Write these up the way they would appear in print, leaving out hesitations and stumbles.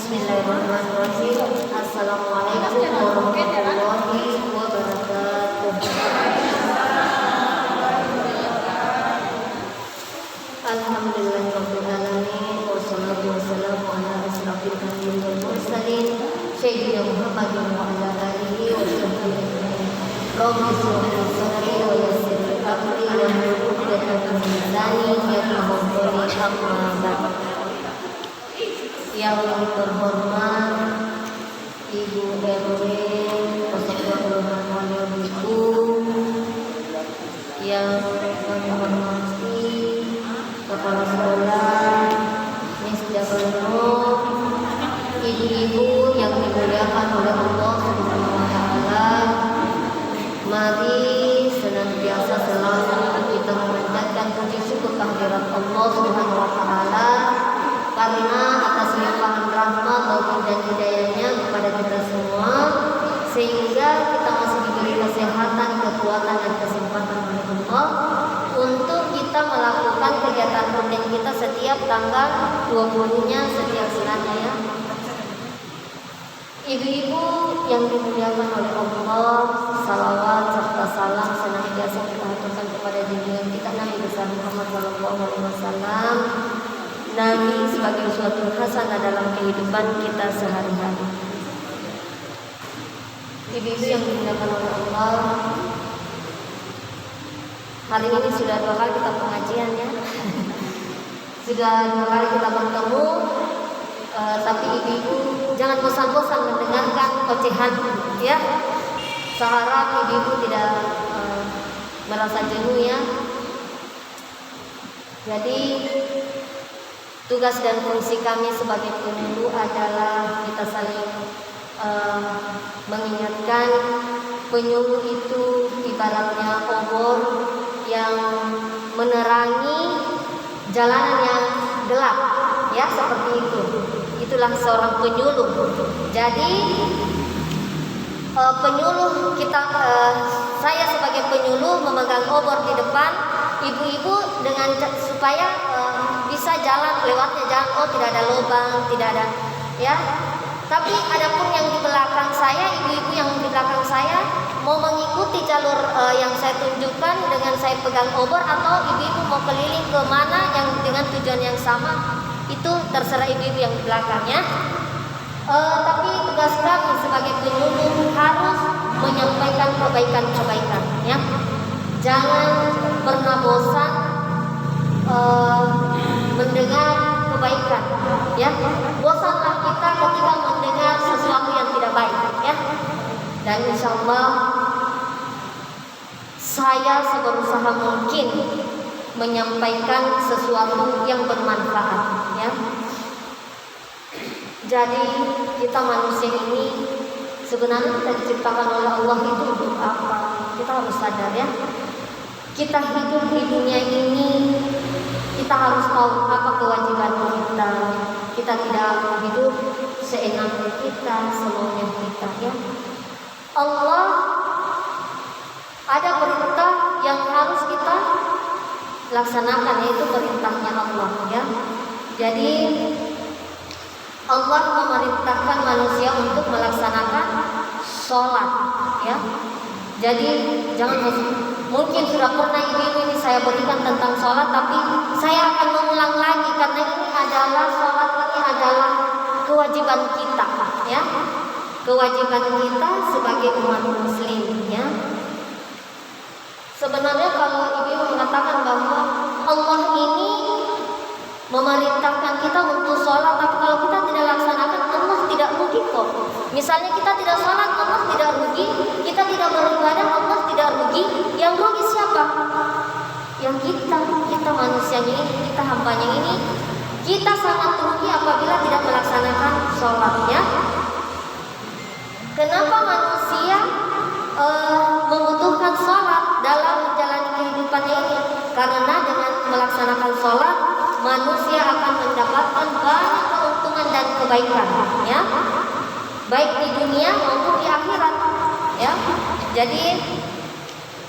Bismillahirrahmanirrahim. Assalamualaikum warahmatullahi wabarakatuh. Alhamdulillahirabbil alamin wassalatu wassalamu ala asyrafil anbiya'i wal mursalin sayyidina Muhammadin wa ala alihi wa sahbihi ajma'in. Rabbi shrah li sadri wa yassir li amri wahlul 'uqdatam min lisani yafqahu qawli. Amma ba'd. Yang terhormat Ibu RW Persatuan Ulama Ibu, yang kami hormati Kepala Sekolah Miss Jabarno, ibu-ibu yang dimuliakan oleh Allah Subhanahu wa Ta'ala, mari senantiasa selalu kita memanjatkan puji syukur kehadirat Allah Subhanahu wa Ta'ala karena atas limpahan rahmat, taufik dan hidayahnya kepada kita semua, sehingga kita masih diberi kesehatan, kekuatan dan kesempatan oleh Allah untuk kita melakukan kegiatan rutin kita setiap tanggal 20-nya setiap bulannya, ya. Ibu-ibu yang dimuliakan oleh Allah, salawat serta salam senantiasa kita haturkan kepada junjungan kita Nabi besar Muhammad SAW, Nabi sebagai uswatun hasanah dalam kehidupan kita sehari-hari. Ibu-ibu yang dimuliakan oleh Allah, hari ini sudah 2 kali kita pengajian, ya. Sudah 2 kali kita bertemu, tapi ibu-ibu jangan bosan-bosan mendengarkan ocehan, ya. Seharap ibu-ibu tidak merasa jenuh, ya. Jadi tugas dan fungsi kami sebagai penyuluh adalah kita saling mengingatkan. Penyuluh itu ibaratnya obor yang menerangi jalanan yang gelap, ya, seperti itu. Itulah seorang penyuluh. Jadi penyuluh kita, saya sebagai penyuluh memegang obor di depan, ibu-ibu dengan supaya bisa jalan lewatnya jalan, oh tidak ada lubang, tidak ada, ya. Tapi adapun yang di belakang saya, ibu-ibu yang di belakang saya mau mengikuti jalur yang saya tunjukkan dengan saya pegang obor, atau ibu-ibu mau keliling ke mana yang dengan tujuan yang sama, itu terserah ibu-ibu yang di belakangnya. Tapi tugas kami sebagai penyuluh harus menyampaikan kebaikan-kebaikan, ya. Jangan pernah bosan mendengar kebaikan, ya. Bosanlah kita ketika mendengar sesuatu yang tidak baik, ya. Dan insya Allah saya seberusaha mungkin menyampaikan sesuatu yang bermanfaat, ya. Jadi kita manusia ini sebenarnya kita diciptakan oleh Allah itu untuk apa? Kita harus sadar, ya. Kita hidup di dunia ini, kita harus tahu apa kewajiban kita. Kita tidak hidup seenaknya kita, semaunya kita, ya. Allah ada perintah yang harus kita laksanakan, yaitu perintahnya Allah, ya. Jadi Allah memerintahkan manusia untuk melaksanakan sholat, ya. Jadi jangan mungkin sudah pernah ibu-ibu ini saya berikan tentang sholat, tapi saya akan mengulang lagi karena ini adalah sholat, ini adalah kewajiban kita, ya. Kewajiban kita sebagai umat muslim, ya. Sebenarnya kalau ibu mengatakan bahwa Allah ini memerintahkan kita untuk sholat, tapi kalau kita tidak laksanakan, Allah tidak rugi kok. Misalnya kita tidak sholat, Allah tidak rugi. Kita tidak beribadah, Allah tidak rugi. Yang rugi siapa? Yang kita manusianya ini, kita hambanya ini. Kita sangat rugi apabila tidak melaksanakan sholatnya. Kenapa manusia membutuhkan sholat dalam menjalani kehidupannya ini? Karena dengan melaksanakan sholat, manusia akan mendapatkan banyak keuntungan dan kebaikan, ya, baik di dunia maupun di akhirat, ya. Jadi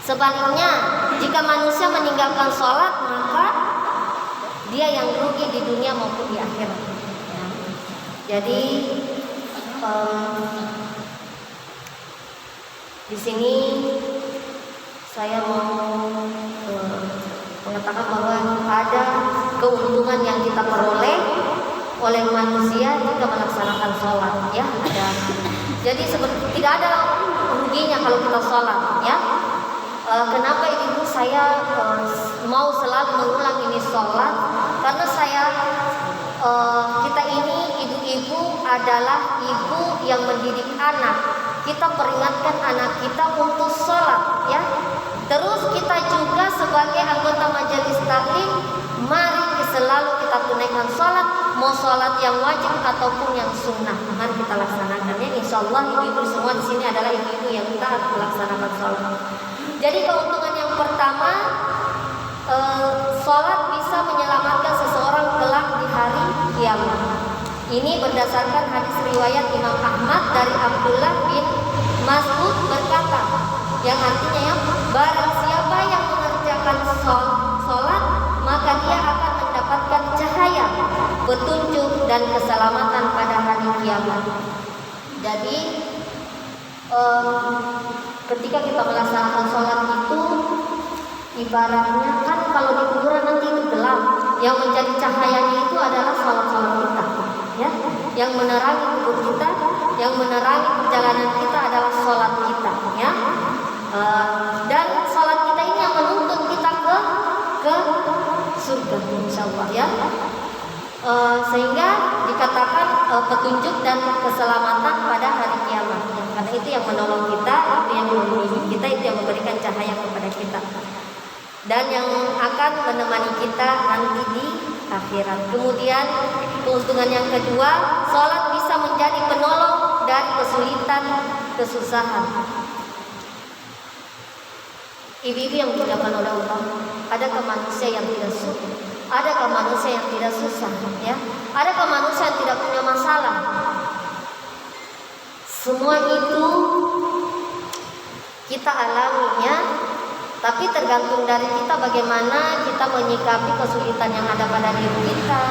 sebaliknya, jika manusia meninggalkan sholat, maka dia yang rugi di dunia maupun di akhirat, ya. Jadi di sini saya mau mengatakan bahwa ada keuntungan yang kita peroleh oleh manusia jika melaksanakan sholat, ya. Jadi tidak ada ruginya kalau kita sholat, ya. Kenapa ibu saya mau selalu mengulang ini sholat? Karena kita ini ibu-ibu adalah ibu yang mendidik anak. Kita peringatkan anak kita untuk sholat, ya. Terus kita juga sebagai anggota majelis taklim, mari selalu kita tunaikan sholat, mau sholat yang wajib ataupun yang sunnah, mari kita laksanakannya. Insya Allah ibu-ibu semua di sini adalah ibu-ibu yang taat melaksanakan sholat. Jadi keuntungan yang pertama, sholat bisa menyelamatkan seseorang kelak di hari kiamat. Ini berdasarkan hadis riwayat Imam Ahmad dari Abdullah bin Mas'ud berkata, yang artinya ya, barang siapa yang mengerjakan sholat, maka dia akan mendapatkan cahaya, petunjuk dan keselamatan pada hari kiamat. Jadi ketika kita melaksanakan sholat itu ibaratnya kan kalau di kuburan nanti itu gelap, yang menjadi cahayanya itu adalah sholat-sholat kita, ya. Yang menerangi kubur kita, yang menerangi perjalanan kita adalah sholat kita, ya. Dan sholat kita ini yang menuntun kita ke surga, insyaallah, ya. Sehingga dikatakan petunjuk dan keselamatan pada hari kiamat, ya. Karena itu yang menolong kita, itu yang melindungi kita, itu yang memberikan cahaya kepada kita, dan yang akan menemani kita nanti di akhirat. Kemudian keuntungan yang kedua, sholat bisa menjadi penolong dari kesulitan, kesusahan. Ibu-ibu yang dimuliakan oleh Allah, adakah manusia yang tidak suka? Adakah manusia yang tidak susah? Ya, adakah manusia yang tidak punya masalah? Semua itu kita alaminya, tapi tergantung dari kita bagaimana kita menyikapi kesulitan yang ada pada diri kita.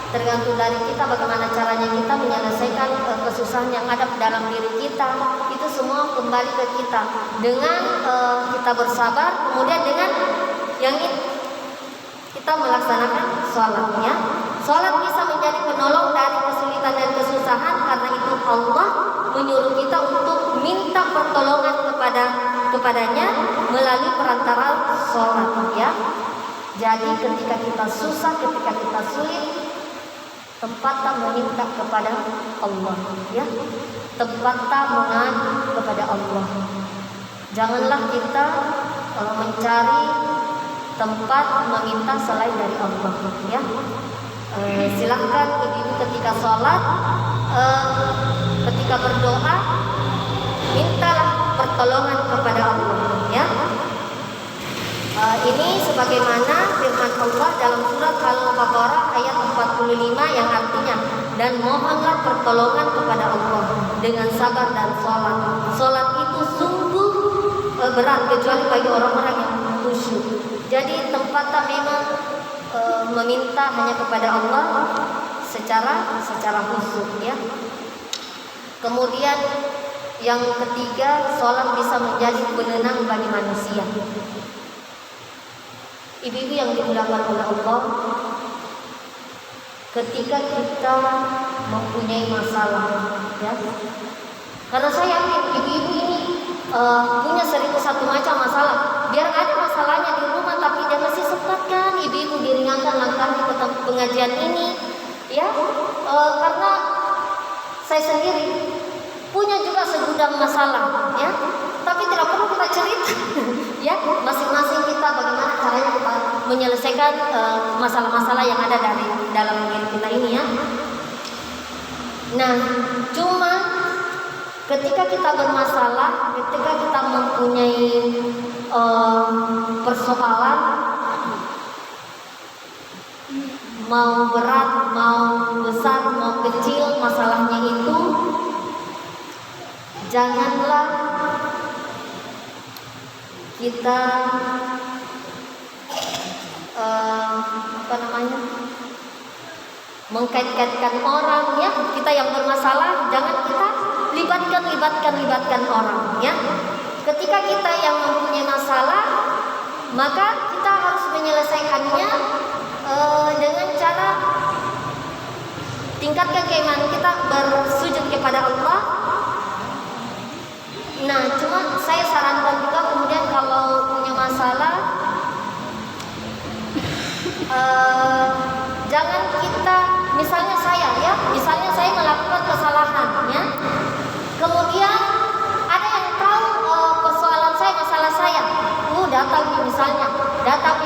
Tergantung dari kita bagaimana caranya kita menyelesaikan kesusahan yang ada dalam diri kita. Itu semua kembali ke kita. Dengan kita bersabar, kemudian dengan yang kita melaksanakan sholatnya. Sholat bisa menjadi penolong dari kesulitan dan kesusahan. Karena itu Allah menyuruh kita untuk minta pertolongan kepadanya melalui perantara sholat, ya. Jadi ketika kita susah, ketika kita sulit, tempatnya meminta kepada Allah, ya. Tempatnya mengadu kepada Allah. Janganlah kita mencari tempat meminta selain dari Allah, ya. Silahkan ibu-ibu ketika sholat, ketika berdoa, mintalah pertolongan kepada Allah, ya. Ini sebagaimana firman Allah dalam surat Al-Baqarah ayat 45 yang artinya, dan mohonlah pertolongan kepada Allah dengan sabar dan sholat. Sholat itu sungguh berat kecuali bagi orang-orang yang khusyuk. Jadi tempatnya memang meminta hanya kepada Allah secara khusyuk, ya. Kemudian yang ketiga, sholat bisa menjadi penenang bagi manusia. Ibu-ibu yang dimuliakan oleh Allah, ketika kita mempunyai masalah, ya. Karena saya yakin ibu-ibu ini punya 1001 macam masalah. Biar ada masalahnya di rumah, tapi dia masih sempatkan ibu-ibu diringankan langkahnya ke pengajian ini, ya. Karena saya sendiri punya juga segudang masalah, ya. Tapi tidak perlu kita cerita, ya. Masing-masing kita bagaimana caranya kita menyelesaikan masalah-masalah yang ada dalam diri kita ini, ya. Nah, cuma ketika kita bermasalah, ketika kita mempunyai persoalan, mau berat, mau besar, mau kecil masalahnya itu, janganlah kita mengkait-kaitkan orang, ya. Kita kita yang bermasalah, jangan kita libatkan orang, ya. Ketika kita yang mempunyai masalah, maka kita harus menyelesaikannya dengan cara tingkatkan keimanan kita, bersujud kepada Allah. Nah, cuma saya sarankan juga kemudian kalau punya masalah, jangan kita, misalnya saya melakukan kesalahan, ya. Kemudian ada yang tahu persoalan saya, masalah saya, datang misalnya, datang